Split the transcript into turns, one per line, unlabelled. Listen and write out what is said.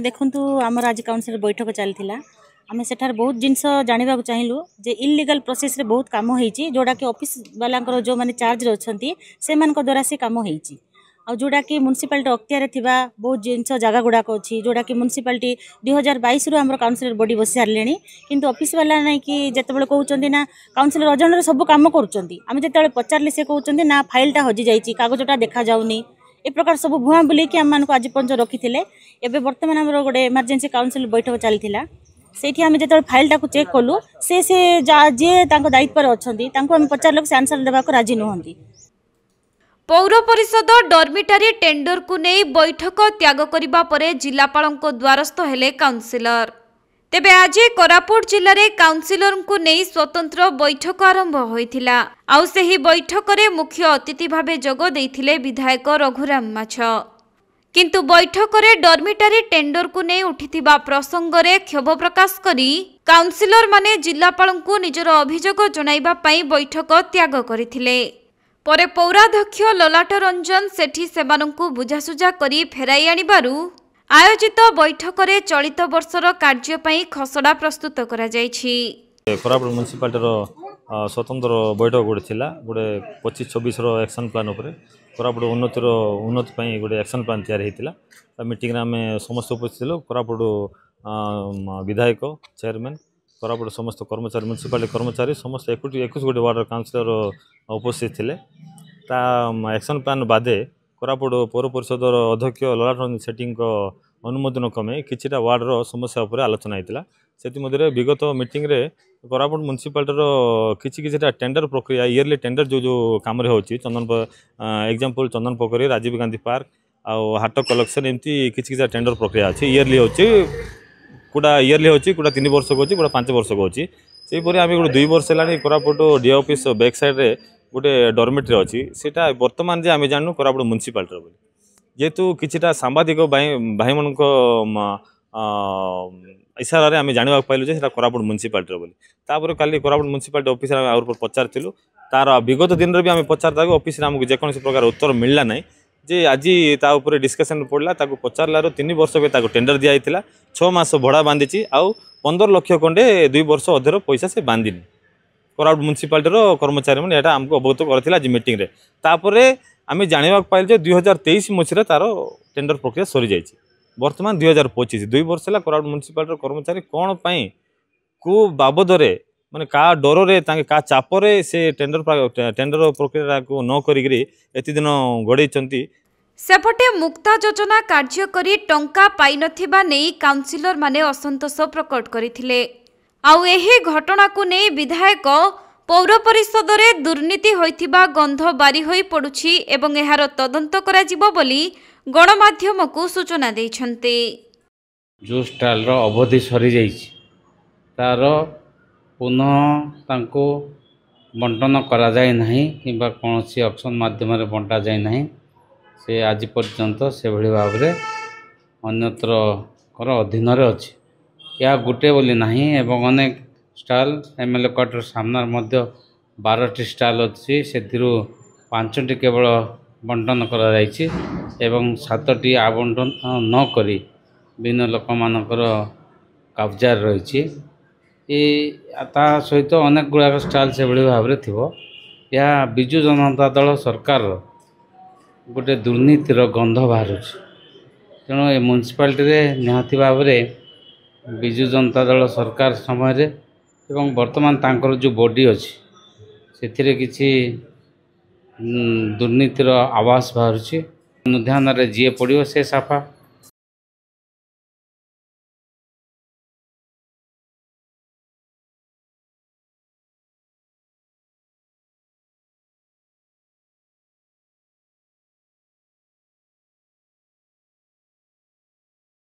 देखु आमर आज काउंसिल बैठक चलता आम सेठार बहुत जिनस जानवा चाहिए जे इलीगल प्रोसेस रे बहुत काम होती जोड़ा कि ऑफिस वाला जो मैंने चार्ज अच्छा से द्वारा से काम होती आ जोड़ा कि म्युनिसिपालिटी अख्तियार थिबा बहुत जिनस जगह गुड़ाक अच्छी जोड़ा कि म्युनिसिपालिटी 2022 रु आम काउंसिलर बॉडी बस सारे किंतु ऑफिस वाला नहीं कि जिते कहते ना काउंसिलर अजन सब कम करें जिते पचारे से कहते ना फाइलटा हजि जाइए कागजटा देखा जाऊनी ए प्रकार सब भुआ बुलेकी आम मानक आज पर्यटन रखी थे बर्तमान आम गोटे इमरजेंसी काउंसिल बैठक चलता से जो फाइलटा चेक कलु से जी दायित्व अच्छा आम पचार से आंसर देवा राजी नुहति।
पौर परिषद डर्मिटारी टेंडर को नहीं बैठक त्याग करने पर जिलापाल द्वारस्थ हेले काउंसिलर तेबे आज कोरापुट जिले में काउंसिलर को नहीं स्वतंत्र बैठक आरंभ होइथिला आउ सेही बैठक रे मुख्य अतिथि भावे जोग देइथिले विधायक रघुराम माछ किंतु बैठक रे डर्मिटारी टेंडर को नहीं उठिथिबा प्रसंग रे क्षोभ प्रकाश करी काउंसिलर माने जिलापाल को निजर अभियोग जणाइबा पई बैठक त्याग करिथिले परे पौराध्यक्ष ललाट रंजन सेठी सेमानंकु बुझासुझा करी फेराई आनिबारु आयोजित बैठक रे चलित वर्षर कार्य पई खसड़ा प्रस्तुत करा जायछि।
कोरापुट म्युनिसिपालिटीर स्वतंत्र बैठक गोटे थिला गोटे 25-26 रो एक्शन प्लान उपरे कोरापुट उन्नति पई गोटे एक्शन प्लान तैयार हेतिला मीटिंग रे आमे समस्त उपस्थित थिलु कोरापुट विधायक चेयरमैन कोरापुट समस्त कर्मचारी म्युनिसिपालिटी कर्मचारी समस्त 21 गोटे वार्ड काउंसिलर उपस्थित थिले ता एक्शन प्लान बादे कोरापुट पौर परिषद अध्यक्ष ललाट रंजन सेठी अनुमोदन क्रमे किछिटा वार्डर समस्या उपर आलोचना होता से विगत मीटिंग रे कोरापुट म्युनिसिपालिटीर किछिटा टेंडर प्रक्रिया इयरली टेंडर जो जो काम होची चंदन एग्जांपल चंदन पोखरी राजीव गांधी पार्क आउ हाट कलेक्शन एमती किछिटा टेंडर प्रक्रिया अच्छी इयरली होची कोड़ा इयरली होची कोड़ा 3 वर्ष को होची कोड़ा 5 वर्ष को होची सेपरी आम गोटे 2 वर्ष है Koraput D office back side रे गोटे डॉर्मेटरी अच्छी सेटा वर्तमान जे आम जानू कोरापुट म्युनिसिपालिटी बोली जेहेतु किछिटा सांबादिक भाई मन इशारा आम जानवा पाइलु जे कोरापुट म्युनिसिपालिटी बोली तापर काली कोरापुट म्युनिसिपालिटी ऑफिस आउर पचारू तार विगत दिन में भी आम पचार ऑफिस आमको जेकोसी प्रकार उत्तर मिलला ना जे आज ता ऊपर डिस्कशन पड़ा ताको पचारार 3 वर्ष पे टेंडर दिया 6 मास भड़ा बांधी आउ 15 लाख खंडे 2 वर्ष अधर पैसा से बांधिनी कोरापुट म्युनिसिपालिटीर कर्मचारी मैंने यहाँ आमको अवगत करथिला आज मीटिंग रे तापरे आम जानवा पाइल जे 2023 मसीह तार टेंडर प्रक्रिया सरी जाइए वर्तमान 2025 2 वर्ष है कोरापुट म्युनिसिपालिटीर कर्मचारी कौन पाई को बाबद माने का डर रे का चापरे से टेंडर प्रक्रिया को न करी एति दिन गड़े
सेपटे मुक्ता योजना कार्य करी टंका पाई नथिबा नेई काउंसिलर माने असंतोष प्रकट करिथिले आउ एही घटना को नेई विधायक पौर परिषद रे दुर्नीति होइथिबा गंध बारी होई पडुछि एवं एहार तदंत करा जिवो बोली गणमाध्यम को सूचना दैछन्ते।
जो स्टाल रो अवधि सरी जाइछि तार पुनः तांको बंटन करा जाय नाही किबा कोनोसी ऑक्शन माध्यम रे बंटा जाय नाही से आज पर्यंत से भली भाव रे अन्यत्र कर अधीन रे अछि या गुटे बोली नाही एवं अनेक स्टाल एमएलए क्वार्टर सामना मध्य 12टी स्टाल अच्छी से 5टी केवल बंटन करा जायछि एवं 7टी आवंटन न करी बिना लोक मानकर कब्जा रही ता सहित अनेक गुड़ाक स्टाल से भाव में थो या विजु जनता दल सरकार गोटे दुर्नीतिर गंध बाहर तेणु ए म्युनिसिपालिटी निहाती भाव में विजु जनता दल सरकार समय एवं वर्तमान तांकर जो बॉडी अच्छी से किसी दुर्नीतिर आवास बाहर अनुधान जी पड़ो से साफा